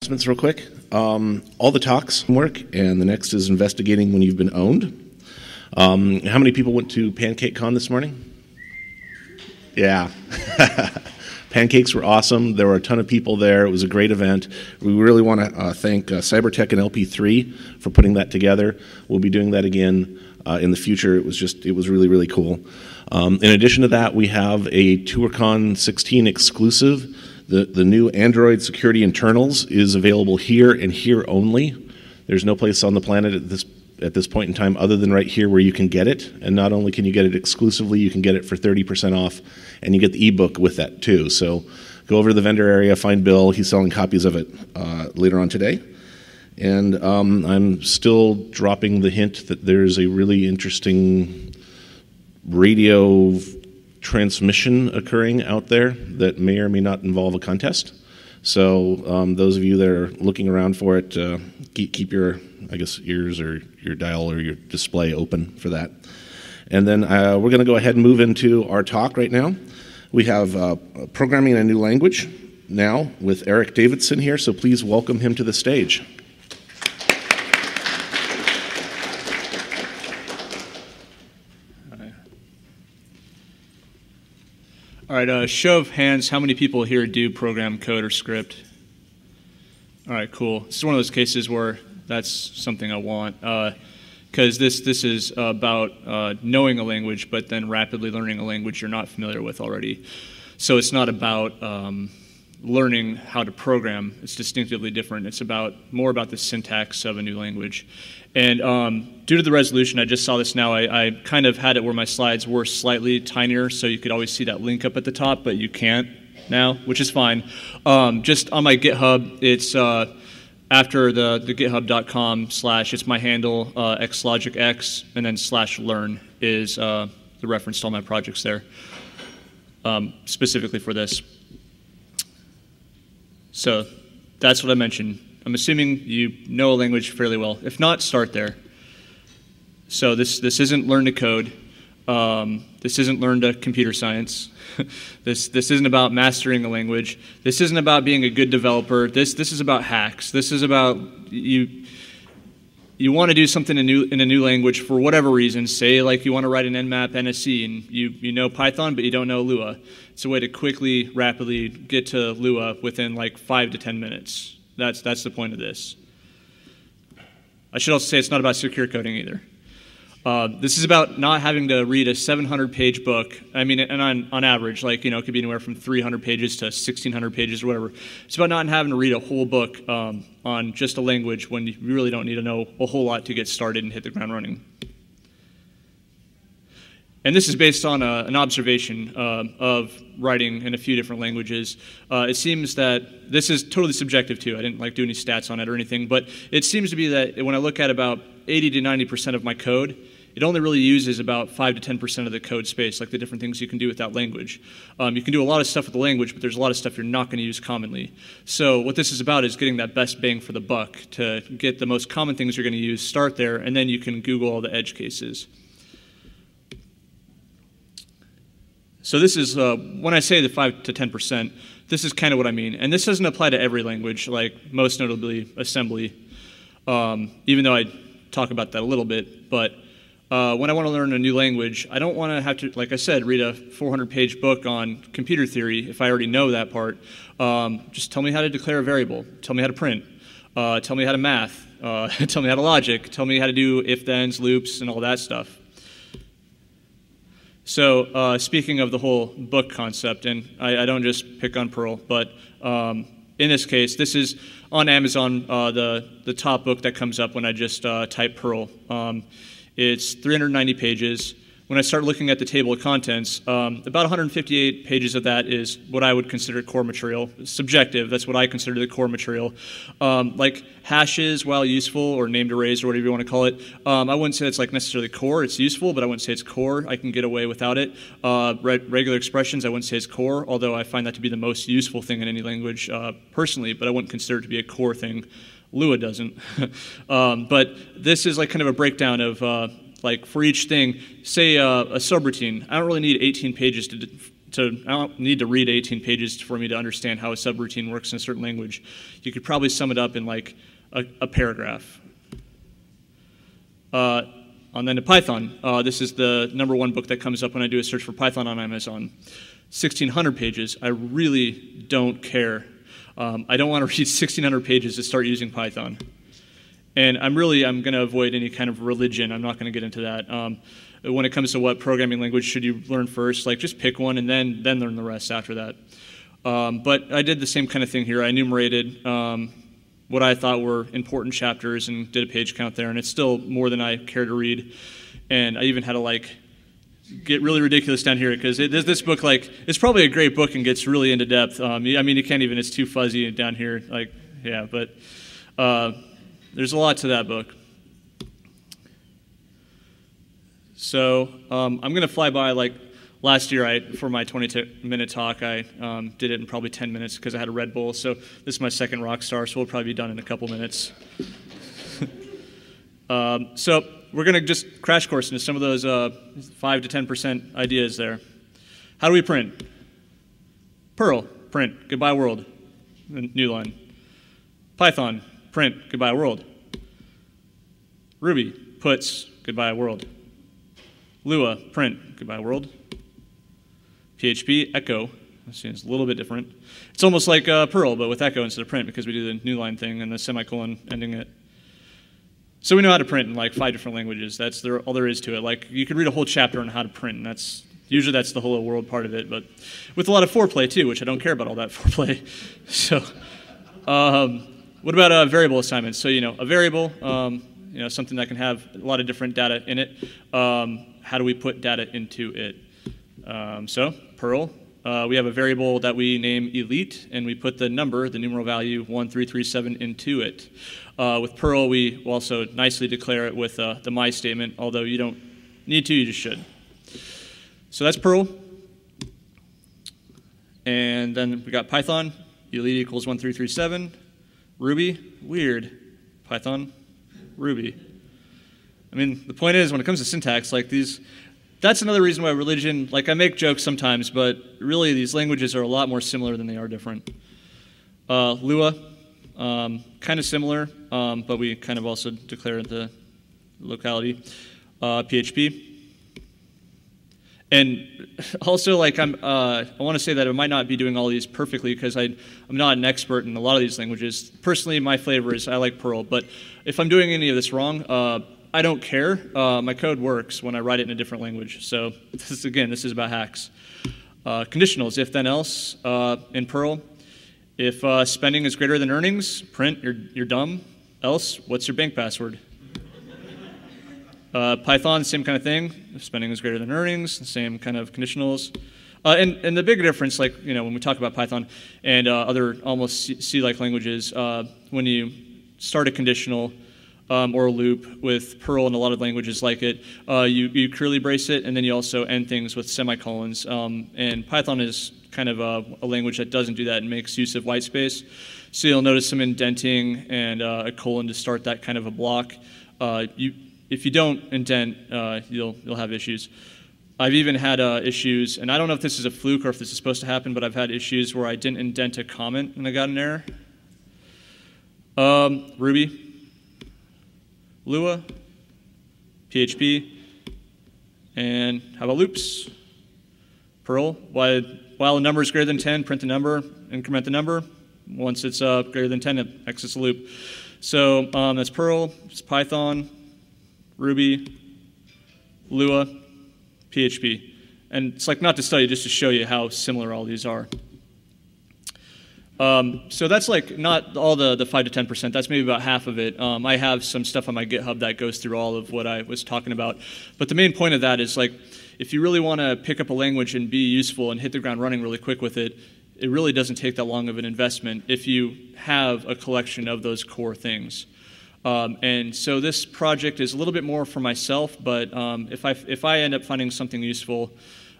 Announcements real quick. All the talks work, and the next is investigating when you've been owned. How many people went to PancakeCon this morning? Yeah. Pancakes were awesome. There were a ton of people there. It was a great event. We really want to thank Cybertech and LP3 for putting that together. We'll be doing that again in the future. It was really, really cool. In addition to that, we have a Toorcon 16 exclusive. The new Android security internals is available here and here only. There's no place on the planet at this point in time other than right here where you can get it. And not only can you get it exclusively, you can get it for 30% off, and you get the ebook with that too. So go over to the vendor area, find Bill. He's selling copies of it later on today. And I'm still dropping the hint that there's a really interesting radio transmission occurring out there that may or may not involve a contest. So those of you that are looking around for it, keep your, I guess, ears or your dial or your display open for that. And then we're going to go ahead and move into our talk right now. We have programming in a new language now with Eric Davidson here, so please welcome him to the stage. All right, show of hands, how many people here do program code or script? All right, cool. This is one of those cases where that's something I want, because this is about knowing a language, but then rapidly learning a language you're not familiar with already. So it's not about learning how to program. It's distinctively different. It's more about the syntax of a new language. And due to the resolution, I just saw this now, I kind of had it where my slides were slightly tinier, so you could always see that link up at the top, but you can't now, which is fine. Just on my GitHub, it's after the github.com / it's my handle, xlogicx, and then /learn is the reference to all my projects there, specifically for this. So that's what I mentioned. I'm assuming you know a language fairly well. If not, start there. So this isn't learn to code. This isn't learn to computer science. This isn't about mastering a language. This isn't about being a good developer. This is about hacks. This is about you want to do something in a new language for whatever reason. Say like you want to write an Nmap NSC and you know Python but you don't know Lua. It's a way to quickly, rapidly get to Lua within like 5 to 10 minutes. That's the point of this. I should also say it's not about secure coding either. This is about not having to read a 700-page book. I mean, and on average, like, you know, it could be anywhere from 300 pages to 1,600 pages or whatever. It's about not having to read a whole book on just a language when you really don't need to know a whole lot to get started and hit the ground running. And this is based on an observation of writing in a few different languages. It seems that this is totally subjective too. I didn't like do any stats on it or anything, but it seems to be that when I look at about 80 to 90% of my code, it only really uses about 5 to 10% of the code space, like the different things you can do with that language. You can do a lot of stuff with the language, but there's a lot of stuff you're not going to use commonly. So what this is about is getting that best bang for the buck to get the most common things you're going to use, start there, and then you can Google all the edge cases. So this is, when I say the 5 to 10%, this is kind of what I mean. And this doesn't apply to every language, like most notably assembly, even though I talk about that a little bit. But when I want to learn a new language, I don't want to have to, like I said, read a 400-page book on computer theory if I already know that part. Just tell me how to declare a variable. Tell me how to print. Tell me how to math. Tell me how to logic. Tell me how to do if-thens, loops, and all that stuff. So speaking of the whole book concept, and I don't just pick on Perl, but in this case, this is on Amazon, the top book that comes up when I just type Perl. It's 390 pages. When I start looking at the table of contents, about 158 pages of that is what I would consider core material. It's subjective, that's what I consider the core material. Like hashes, while useful, or named arrays, or whatever you want to call it, I wouldn't say it's like necessarily core. It's useful, but I wouldn't say it's core. I can get away without it. Regular expressions, I wouldn't say it's core, although I find that to be the most useful thing in any language personally, but I wouldn't consider it to be a core thing. Lua doesn't. But this is like kind of a breakdown of like for each thing, say a subroutine. I don't really need 18 pages I don't need to read 18 pages for me to understand how a subroutine works in a certain language. You could probably sum it up in like a paragraph. And then to Python, this is the #1 book that comes up when I do a search for Python on Amazon. 1,600 pages. I really don't care. I don't want to read 1,600 pages to start using Python. And I'm going to avoid any kind of religion. I'm not going to get into that. When it comes to what programming language should you learn first, like just pick one and then learn the rest after that. But I did the same kind of thing here. I enumerated what I thought were important chapters and did a page count there, and it's still more than I care to read. And I even had to like get really ridiculous down here because this book, like, it's probably a great book and gets really into depth. I mean, you can't even, it's too fuzzy down here. Like, yeah, but there's a lot to that book. So I'm going to fly by, like, last year for my 20-minute talk, I did it in probably 10 minutes because I had a Red Bull. So this is my second Rockstar, so we'll probably be done in a couple minutes. So we're going to just crash course into some of those 5 to 10% ideas there. How do we print? Perl, print, goodbye world, new line. Python, print, goodbye world. Ruby, puts, goodbye world. Lua, print, goodbye world. PHP, echo. It's a little bit different. It's almost like Perl, but with echo instead of print because we do the new line thing and the semicolon ending it. So we know how to print in like 5 different languages. That's all there is to it. Like, you could read a whole chapter on how to print, and usually that's the hello world part of it, but with a lot of foreplay too, which I don't care about all that foreplay. So what about variable assignments? So, a variable, something that can have a lot of different data in it. How do we put data into it? So Perl, we have a variable that we name elite, and we put the numeral value 1337 into it. With Perl, we also nicely declare it with the my statement, although you don't need to, you just should. So that's Perl. And then we got Python, elite equals 1337. Ruby, weird. Python, Ruby. I mean, the point is, when it comes to syntax, like that's another reason why religion, like, I make jokes sometimes, but really these languages are a lot more similar than they are different. Lua, kind of similar, but we kind of also declare the locality. PHP. And also, like, I want to say that I might not be doing all these perfectly because I'm not an expert in a lot of these languages. Personally, my flavor is I like Perl, but if I'm doing any of this wrong, I don't care. My code works when I write it in a different language. So this is about hacks. Conditionals, if then else, in Perl. If spending is greater than earnings, print, you're dumb. Else, what's your bank password? Python, same kind of thing. If spending is greater than earnings, same kind of conditionals. And the big difference, like, when we talk about Python and other almost C-like languages, when you start a conditional or a loop with Perl and a lot of languages like it, you curly brace it, and then you also end things with semicolons. And Python is kind of a language that doesn't do that and makes use of white space. So you'll notice some indenting and a colon to start that kind of a block. If you don't indent, you'll have issues. I've even had issues, and I don't know if this is a fluke or if this is supposed to happen, but I've had issues where I didn't indent a comment and I got an error. Ruby, Lua, PHP, and how about loops? Perl, while a number is greater than 10, print the number, increment the number. Once it's greater than 10, it exits the loop. So that's Perl, it's Python, Ruby, Lua, PHP. And it's like not to study, just to show you how similar all these are. So that's like not all the 5 to 10%. That's maybe about half of it. I have some stuff on my GitHub that goes through all of what I was talking about. But the main point of that is, like, if you really want to pick up a language and be useful and hit the ground running really quick with it, it really doesn't take that long of an investment if you have a collection of those core things. And so this project is a little bit more for myself, but if I end up finding something useful,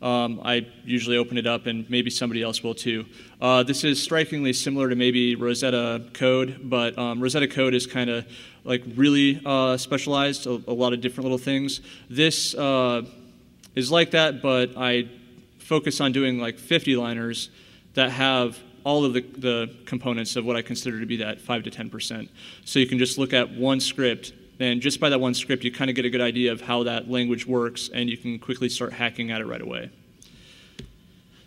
I usually open it up, and maybe somebody else will too. This is strikingly similar to maybe Rosetta Code, but Rosetta Code is kind of like really specialized, a lot of different little things. This is like that, but I focus on doing like 50-liners that have all of the components of what I consider to be that 5 to 10%. So you can just look at one script, and just by that one script, you kind of get a good idea of how that language works, and you can quickly start hacking at it right away.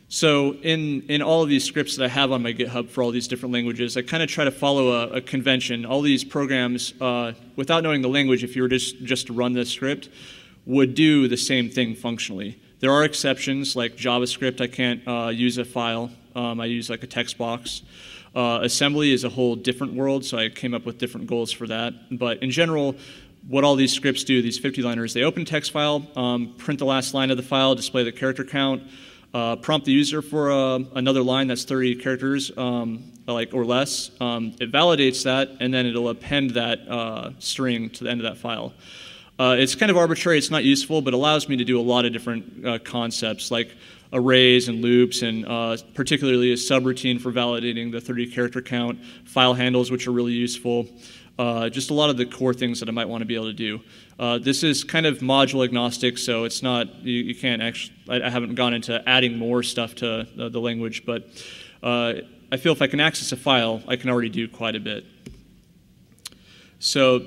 So in all of these scripts that I have on my GitHub for all these different languages, I kind of try to follow a convention. All these programs, without knowing the language, if you were just to run this script, would do the same thing functionally. There are exceptions, like JavaScript, I can't use a file. I use like a text box. Assembly is a whole different world, so I came up with different goals for that. But in general, what all these scripts do, these 50-liners, they open text file, print the last line of the file, display the character count, prompt the user for another line that's 30 characters or less. It validates that, and then it'll append that string to the end of that file. It's kind of arbitrary, it's not useful, but allows me to do a lot of different concepts like arrays and loops, and particularly a subroutine for validating the 30 character count, file handles, which are really useful, just a lot of the core things that I might want to be able to do. This is kind of module agnostic, so it's not, you can't actually, I haven't gone into adding more stuff to the language, but I feel if I can access a file, I can already do quite a bit. So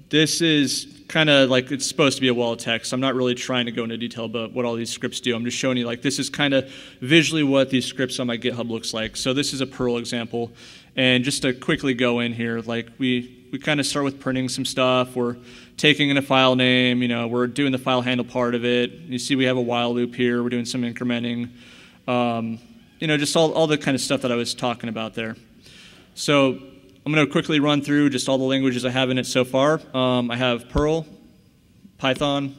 this is kind of like, it's supposed to be a wall of text. I'm not really trying to go into detail about what all these scripts do. I'm just showing you, like, this is kind of visually what these scripts on my GitHub looks like. So this is a Perl example. And just to quickly go in here, like we kind of start with printing some stuff. We're taking in a file name, we're doing the file handle part of it. You see we have a while loop here. We're doing some incrementing. Just all the kind of stuff that I was talking about there. So I'm going to quickly run through just all the languages I have in it so far. I have Perl, Python,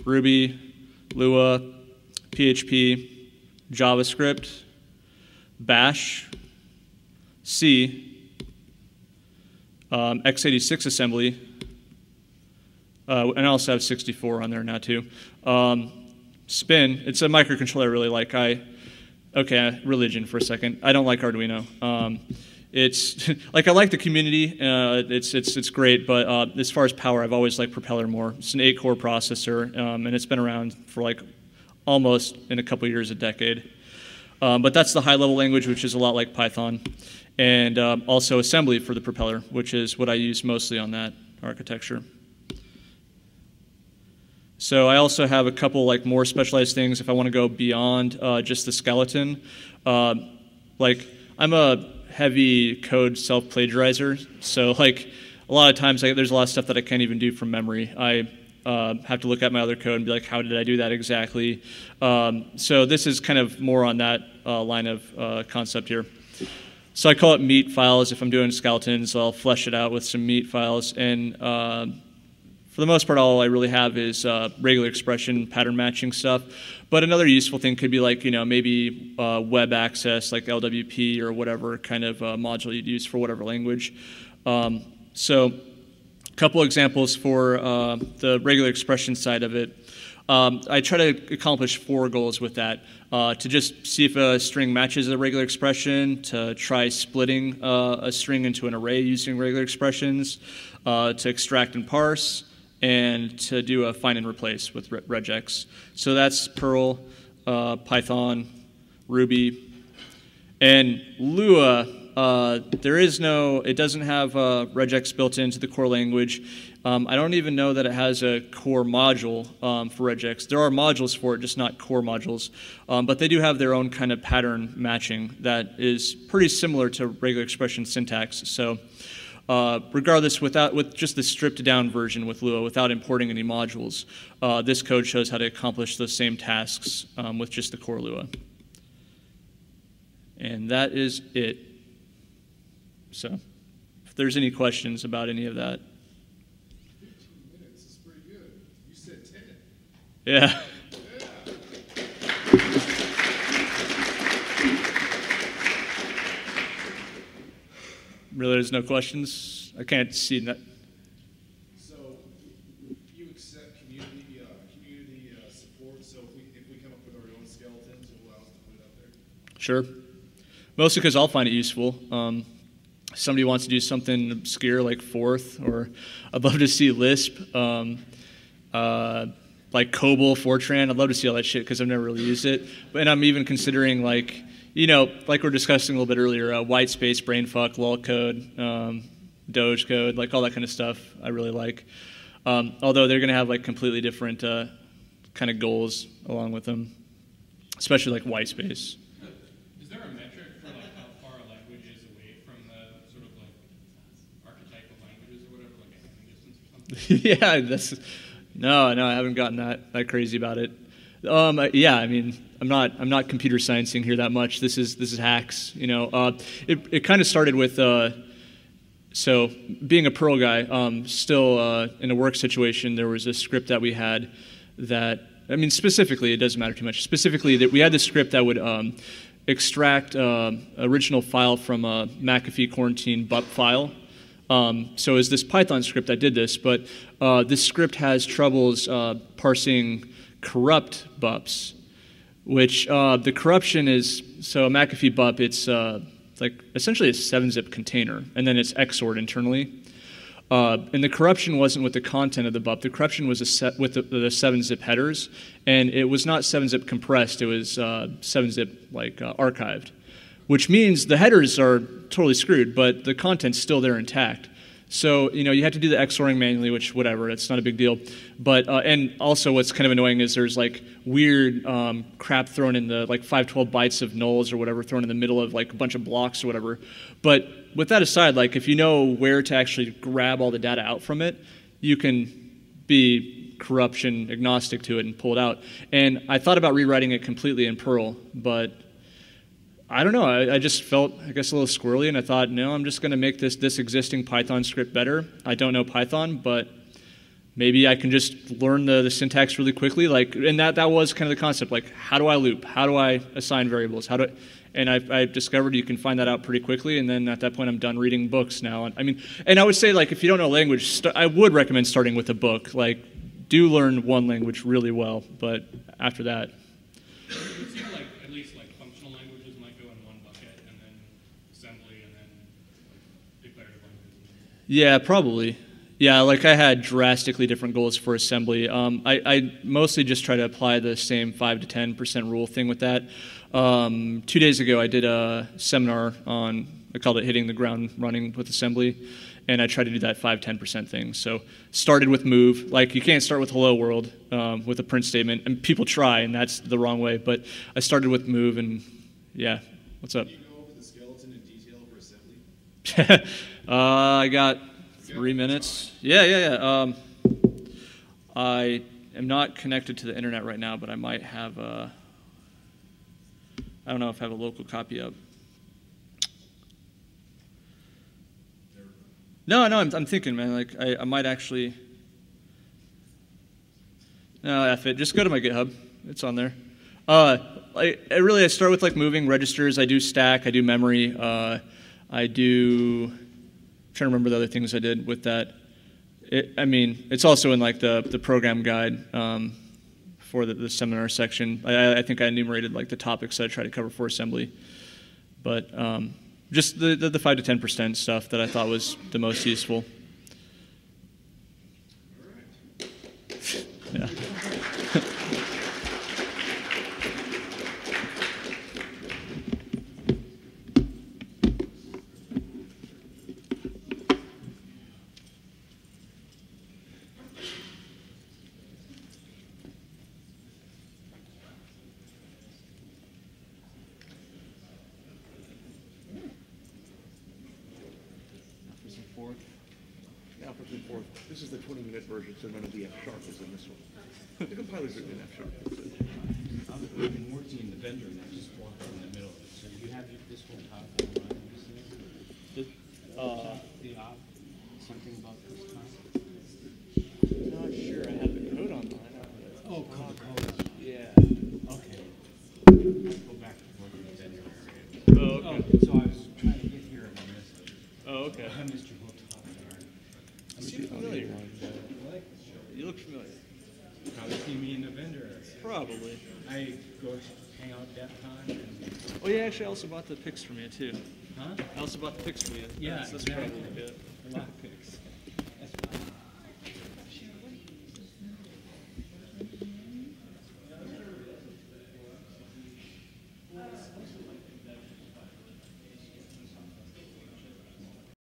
Ruby, Lua, PHP, JavaScript, Bash, C, x86 assembly, and I also have 64 on there now too. Spin, it's a microcontroller I really like. Religion for a second. I don't like Arduino. It's like, I like the community. It's great, but as far as power, I've always liked Propeller more. It's an 8-core processor, and it's been around for like almost in a couple years, a decade. But that's the high-level language, which is a lot like Python, and also assembly for the Propeller, which is what I use mostly on that architecture. So I also have a couple like more specialized things if I want to go beyond just the skeleton. Like, I'm a heavy code self-plagiarizer, so like a lot of times there's a lot of stuff that I can't even do from memory. I have to look at my other code and be like, how did I do that exactly? So this is kind of more on that line of concept here. So I call it meat files. If I'm doing skeletons, I'll flesh it out with some meat files, and for the most part, all I really have is regular expression, pattern matching stuff. But another useful thing could be like, maybe web access, like LWP or whatever kind of module you'd use for whatever language. So a couple examples for the regular expression side of it. I try to accomplish 4 goals with that. To just see if a string matches a regular expression, to try splitting a string into an array using regular expressions, to extract and parse, and to do a find and replace with regex. So that's Perl, Python, Ruby, and Lua. It doesn't have regex built into the core language. I don't even know that it has a core module for regex. There are modules for it, just not core modules. But they do have their own kind of pattern matching that is pretty similar to regular expression syntax. So regardless, with just the stripped down version with Lua, without importing any modules, this code shows how to accomplish the same tasks with just the core Lua. And that is it. So if there's any questions about any of that. 15 minutes is pretty good. You said 10. Yeah. Really, there's no questions? I can't see that. So you accept community support, so if we come up with our own skeletons, it will allow us to put it up there? Sure. Mostly because I'll find it useful. Somebody wants to do something obscure like Forth, or I'd love to see Lisp. like COBOL, Fortran. I'd love to see all that shit because I've never really used it. And I'm even considering like, like we're discussing a little bit earlier, whitespace, brainfuck, lol code, Doge code, like all that kind of stuff I really like. Although they're going to have like completely different kind of goals along with them, especially like whitespace. Is there a metric for like how far a language is away from the sort of like archetypal languages or whatever, like a handling distance or something? Yeah, no, I haven't gotten that crazy about it. Yeah, I mean, I'm not computer sciencing here that much. This is hacks. It kind of started with so being a Perl guy. Still in a work situation, there was a script that we had that, I mean, specifically, it doesn't matter too much. Specifically, that we had this script that would extract original file from a McAfee quarantine bup file. So it's this Python script that did this, but this script has troubles parsing corrupt bups, which the corruption is, so a McAfee bup, it's like essentially a 7-zip container, and then it's XORed internally. And the corruption wasn't with the content of the bup. The corruption was with the 7-zip headers, and it was not 7-zip compressed. It was 7-zip like archived, which means the headers are totally screwed, but the content's still there intact. So, you have to do the XORing manually, which, whatever, it's not a big deal. But, and also what's kind of annoying is there's like weird crap thrown in the, like 512 bytes of nulls or whatever, thrown in the middle of like a bunch of blocks or whatever. But with that aside, like if you know where to actually grab all the data out from it, you can be corruption agnostic to it and pull it out. And I thought about rewriting it completely in Perl, but I don't know. I just felt, I guess, a little squirrely, and I thought, no, I'm just going to make this existing Python script better. I don't know Python, but maybe I can just learn the syntax really quickly. Like, and that was kind of the concept. Like, how do I loop? How do I assign variables? And I've discovered you can find that out pretty quickly, and then at that point I'm done reading books now. I mean, and I would say, like, if you don't know a language, I would recommend starting with a book. Like, do learn one language really well, but after that. It would seem like at least like functional languages might go in one bucket, and then assembly, and then like declarative languages. Yeah, probably. Yeah, like I had drastically different goals for assembly. I mostly just try to apply the same 5 to 10% rule thing with that. 2 days ago, I did a seminar on, I called it Hitting the Ground Running with Assembly, and I tried to do that 5-10% thing. So started with move. Like, you can't start with hello world with a print statement, and people try, and that's the wrong way. But I started with move, and yeah, what's up? Can you go over the skeleton in detail for assembly? I got 3 minutes. Yeah. I am not connected to the internet right now, but I might have a, I don't know if I have a local copy up. No, I'm thinking, man, like, I might actually, no, F it, just go to my GitHub, it's on there. I start with, like, moving registers, I do stack, I do memory, I do, I'm trying to remember the other things I did with that. It's also in, like, the program guide for the seminar section. I think I enumerated, like, the topics that I try to cover for assembly. But just the 5 to 10% stuff that I thought was the most useful. Yeah. This is the 20-minute version, so none of the F# is in this one. The compiler's written in F#. I've been working in the vendor, and I just walked in the middle of it. So you have this one top line on this thing? The op, something about this time? Not sure. I have the code online. Oh, code. Yeah. Okay. I'll go back to work in the vendor area. Oh, okay. So I was trying to get here and I missed it. Oh, okay. I missed your whole talk there. You seem familiar. You look familiar. Probably see me in the vendor area. Probably. I go hang out at that time. Oh, yeah, actually, I also bought the pics from you, too. Huh? I also bought the pics from you. Yeah, That's exactly. probably good. A lot of pics.